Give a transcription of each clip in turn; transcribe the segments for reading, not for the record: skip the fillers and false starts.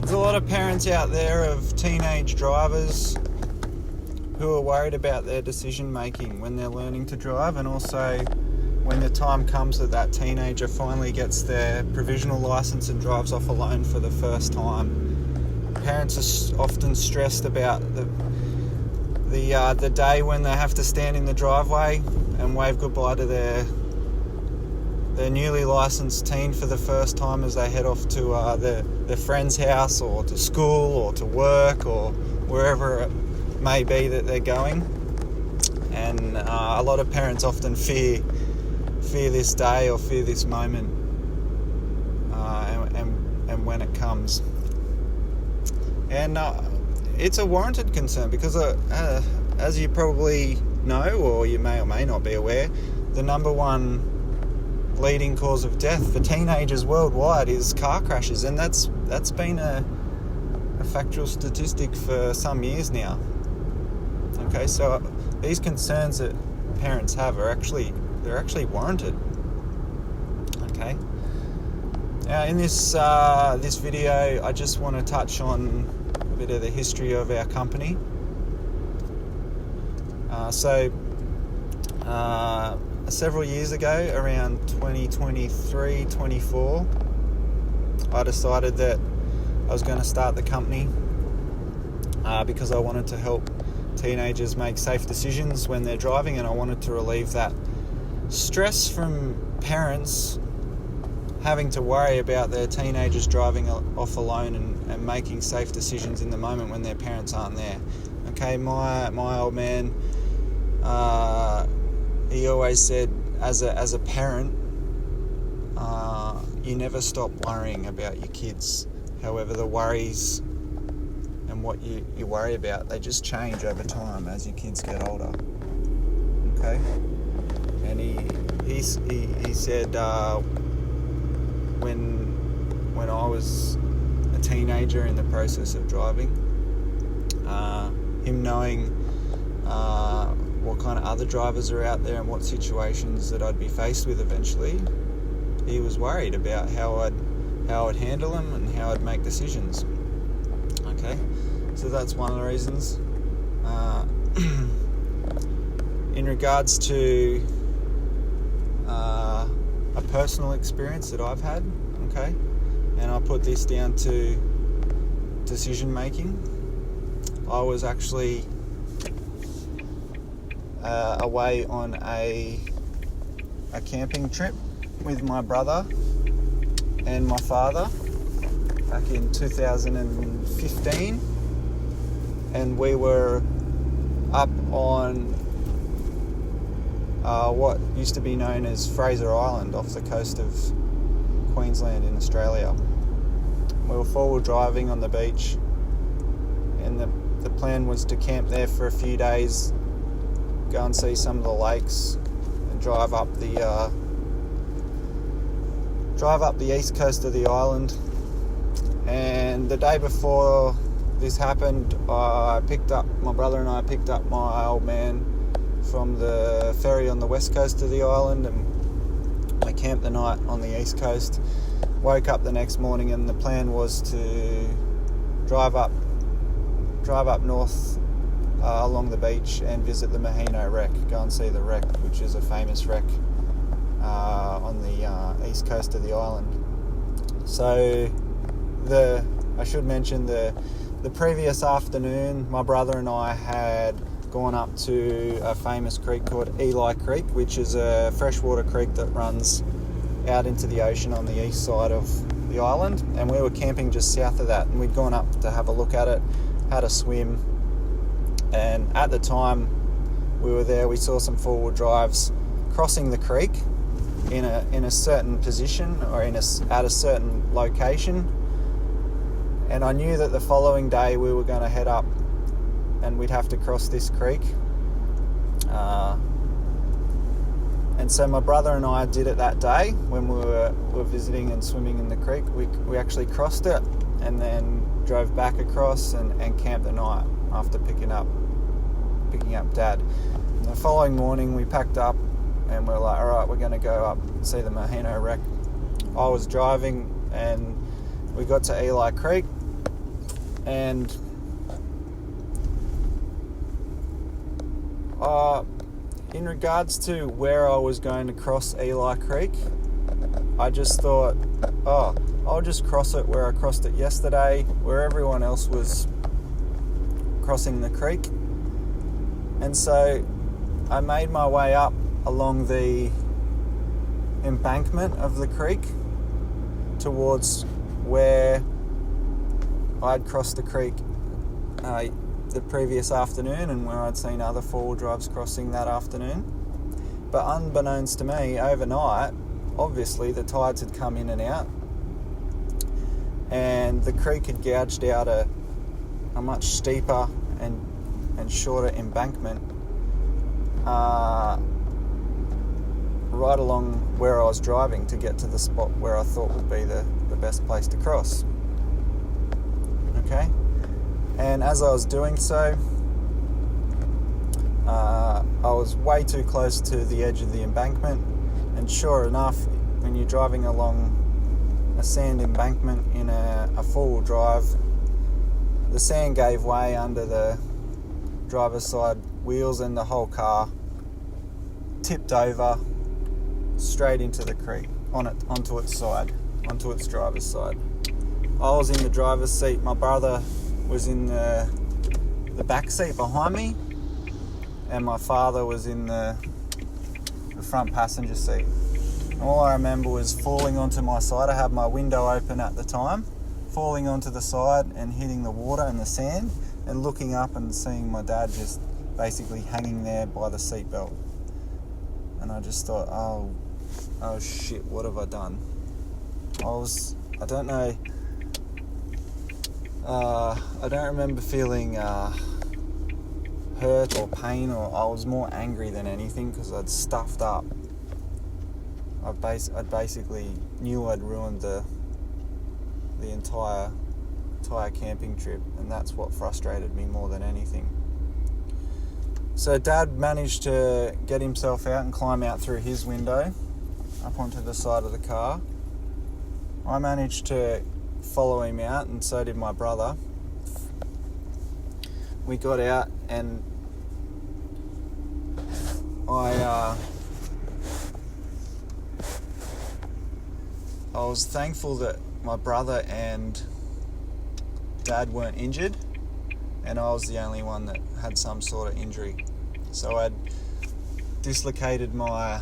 There's a lot of parents out there of teenage drivers who are worried about their decision making when they're learning to drive, and also when the time comes that teenager finally gets their provisional license and drives off alone for the first time. Parents are often stressed about the day when they have to stand in the driveway and wave goodbye to their newly licensed teen for the first time as they head off to their friend's house or to school or to work or wherever it may be that they're going. And a lot of parents often fear this day or fear this moment and when it comes. And it's a warranted concern because as you probably know, or you may or may not be aware, the number one leading cause of death for teenagers worldwide is car crashes, and that's been a factual statistic for some years now. Okay, so these concerns that parents have are actually warranted. Okay. Now in this video, I just want to touch on a bit of the history of our company. Several years ago, around 2023-24, I decided that I was going to start the company because I wanted to help teenagers make safe decisions when they're driving, and I wanted to relieve that stress from parents having to worry about their teenagers driving off alone and making safe decisions in the moment when their parents aren't there. Okay, my old man, he always said, as a parent, you never stop worrying about your kids. However, the worries and what you worry about, they just change over time as your kids get older. Okay, and he said when I was a teenager in the process of driving, him knowing what kind of other drivers are out there and what situations that I'd be faced with eventually, he was worried about how I'd handle them and how I'd make decisions. Okay, so that's one of the reasons. In regards to a personal experience that I've had, okay, and I put this down to decision making. I was actually away on a camping trip with my brother and my father back in 2015, and we were up on what used to be known as Fraser Island off the coast of Queensland in Australia. We were forward driving on the beach, and the plan was to camp there for a few days, go and see some of the lakes, and drive up the east coast of the island. And the day before this happened, my brother and I picked up my old man from the ferry on the west coast of the island, and we camped the night on the east coast. Woke up the next morning, and the plan was to drive up north along the beach and visit the Maheno wreck, go and see the wreck, which is a famous wreck on the east coast of the island. So I should mention the previous afternoon, my brother and I had gone up to a famous creek called Eli Creek, which is a freshwater creek that runs out into the ocean on the east side of the island, and we were camping just south of that, and we'd gone up to have a look at it, had a swim, and at the time we were there, we saw some four-wheel drives crossing the creek in a certain position or at a certain location, and I knew that the following day we were going to head up and we'd have to cross this creek. And so my brother and I did it that day when we were visiting and swimming in the creek. We actually crossed it and then drove back across and camped the night after picking up Dad. And the following morning we packed up and we're like, all right, we're going to go up and see the Maheno wreck. I was driving and we got to Eli Creek, And in regards to where I was going to cross Eli Creek, I just thought, I'll just cross it where I crossed it yesterday, where everyone else was crossing the creek. And so I made my way up along the embankment of the creek towards where I'd crossed the creek the previous afternoon, and where I'd seen other four-wheel drives crossing that afternoon. But unbeknownst to me, overnight, obviously the tides had come in and out, and the creek had gouged out a much steeper and shorter embankment right along where I was driving to get to the spot where I thought would be the best place to cross. Okay? And as I was doing so, I was way too close to the edge of the embankment, and sure enough, when you're driving along a sand embankment in a four-wheel drive, the sand gave way under the driver's side wheels, and the whole car tipped over straight into the creek, onto its driver's side. I was in the driver's seat, my brother was in the back seat behind me, and my father was in the front passenger seat. All I remember was falling onto my side. I had my window open at the time, falling onto the side and hitting the water and the sand, and looking up and seeing my dad just basically hanging there by the seatbelt. And I just thought, oh shit, what have I done? I don't know. I don't remember feeling hurt or pain, or I was more angry than anything, because I'd stuffed up. I'd basically knew I'd ruined the entire camping trip, and that's what frustrated me more than anything. So Dad managed to get himself out and climb out through his window up onto the side of the car. I managed to follow him out, and so did my brother. We got out, and I was thankful that my brother and Dad weren't injured, and I was the only one that had some sort of injury. So I'd dislocated my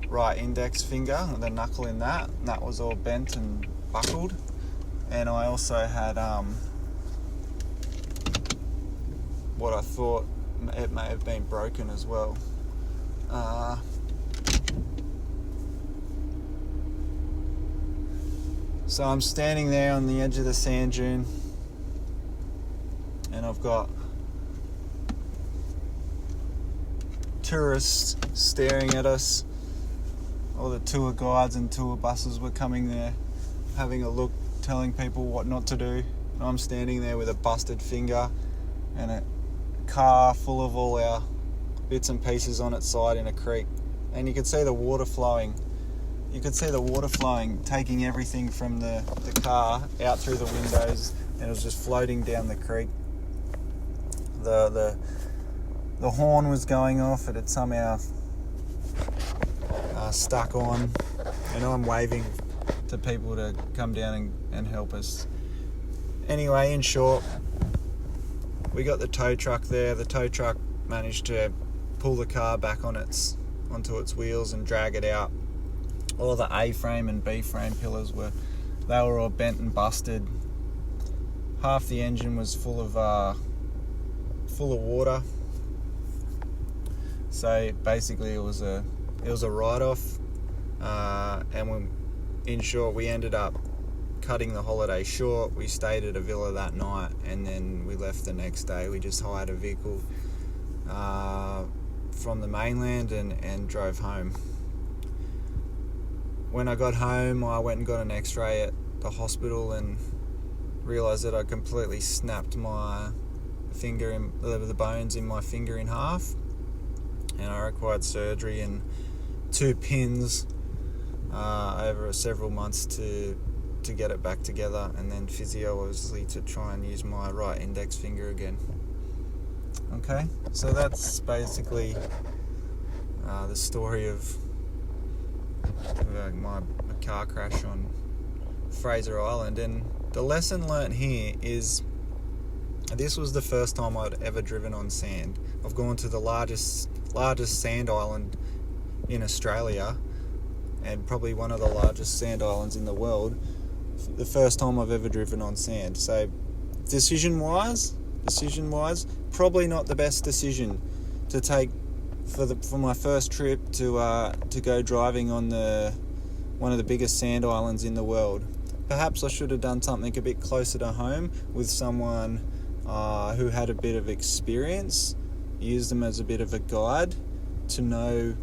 right index finger, the knuckle in that, and that was all bent and buckled. And I also had what I thought it may have been broken as well. So I'm standing there on the edge of the sand dune, and I've got tourists staring at us. All the tour guides and tour buses were coming there, having a look, telling people what not to do. And I'm standing there with a busted finger and a car full of all our bits and pieces on its side in a creek. And you could see the water flowing. Taking everything from the car out through the windows, and it was just floating down the creek. The horn was going off. It had somehow stuck on, and I'm waving to people to come down and help us. Anyway, in short, we got the tow truck there. The tow truck managed to pull the car back onto its wheels and drag it out. All the A-frame and B-frame pillars were all bent and busted. Half the engine was full of water. So basically, it was a write-off, and in short, we ended up cutting the holiday short. We stayed at a villa that night, and then we left the next day. We just hired a vehicle from the mainland and drove home. When I got home, I went and got an x-ray at the hospital and realised that I completely snapped my finger, the bones in my finger in half, and I required surgery and 2 pins over several months to to get it back together, and then physio obviously to try and use my right index finger again. Okay, so that's basically the story of my car crash on Fraser Island. And the lesson learnt here is this was the first time I'd ever driven on sand. I've gone to the largest sand island in Australia, and probably one of the largest sand islands in the world. The first time I've ever driven on sand. So decision wise, probably not the best decision to take for my first trip to go driving on one of the biggest sand islands in the world. Perhaps I should have done something a bit closer to home with someone who had a bit of experience, used them as a bit of a guide to know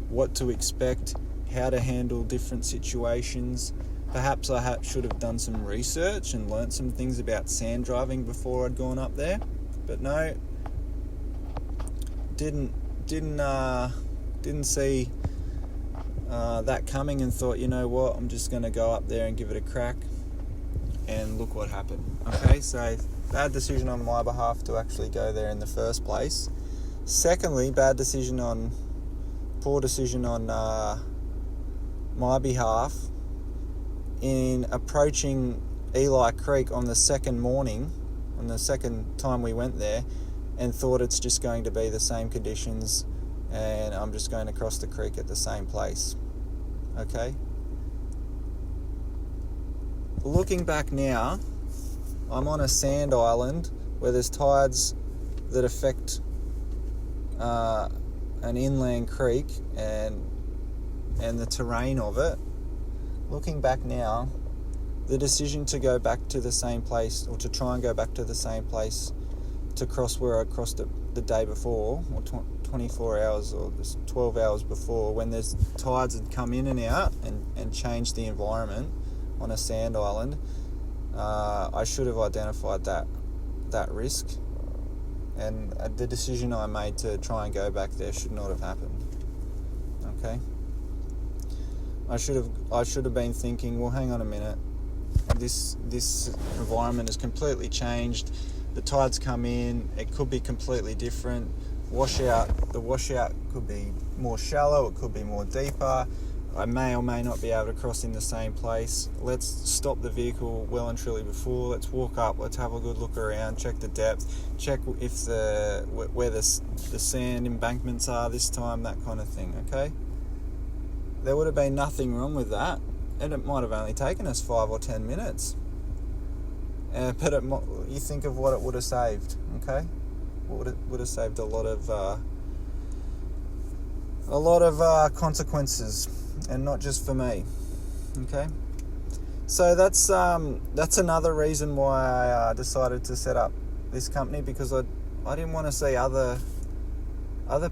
what to expect, how to handle different situations. Perhaps I should have done some research and learnt some things about sand driving before I'd gone up there. But no, didn't see that coming, and thought, you know what, I'm just going to go up there and give it a crack, and look what happened. Okay, so bad decision on my behalf to actually go there in the first place. Secondly, poor decision on my behalf in approaching Eli Creek on the second time we went there, and thought it's just going to be the same conditions and I'm just going to cross the creek at the same place. Okay? Looking back now, I'm on a sand island where there's tides that affect an inland creek and the terrain of it. Looking back now, the decision to go back to the same place, or to try and go back to the same place to cross where I crossed it the day before, or 24 hours or 12 hours before, when there's tides had come in and out and changed the environment on a sand island, I should have identified that risk, and the decision I made to try and go back there should not have happened. Okay? I should have been thinking, well, hang on a minute, this environment has completely changed. The tides come in, it could be completely different. The washout could be more shallow, it could be more deeper. I may or may not be able to cross in the same place. Let's stop the vehicle well and truly before. Let's walk up, let's have a good look around, check the depth, check if where the sand embankments are this time, that kind of thing, okay? There would have been nothing wrong with that, and it might have only taken us 5 or 10 minutes. But you think of what it would have saved, okay? Would have saved a lot of consequences, and not just for me, okay? So that's another reason why I decided to set up this company, because I didn't want to see other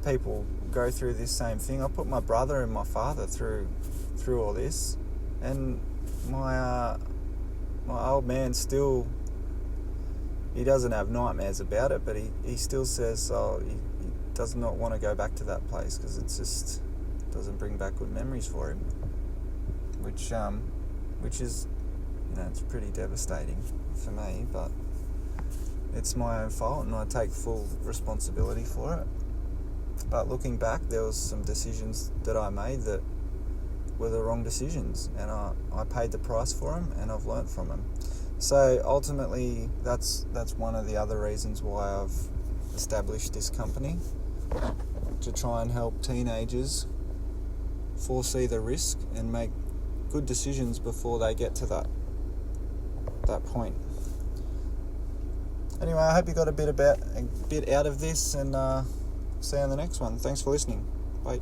people go through this same thing. I put my brother and my father through all this, and my old man still, he doesn't have nightmares about it, but he still says he does not want to go back to that place because it just doesn't bring back good memories for him, which is, it's pretty devastating for me, but it's my own fault and I take full responsibility for it. But looking back, there was some decisions that I made that were the wrong decisions, and I paid the price for them, and I've learnt from them. So ultimately, that's one of the other reasons why I've established this company, to try and help teenagers foresee the risk and make good decisions before they get to that point. Anyway, I hope you got a bit out of this, and see you on the next one. Thanks for listening. Bye.